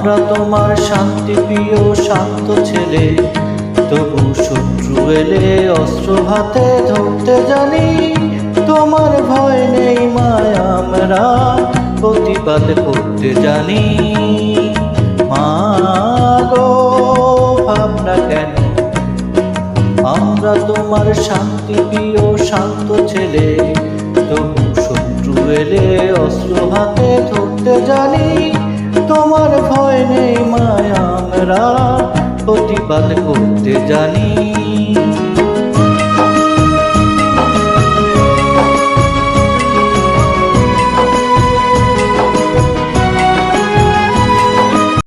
আমরা তোমার শান্তি প্রিয় শান্ত ছেলে, তবু শত্রু এলে অস্ত্র হাতে ধরতে জানি। তোমার ভয় নেই মায়, আমরা প্রতিবাদ করতে জানি। মা গো ভাবনা কেন, আমরা তোমার শান্তি প্রিয় শান্ত ছেলে, তবু শত্রু এলে অস্ত্র হাতে ধরতে জানি। তোমার ভয় নেই মায়, আমরা প্রতিবাদ করতে জানি।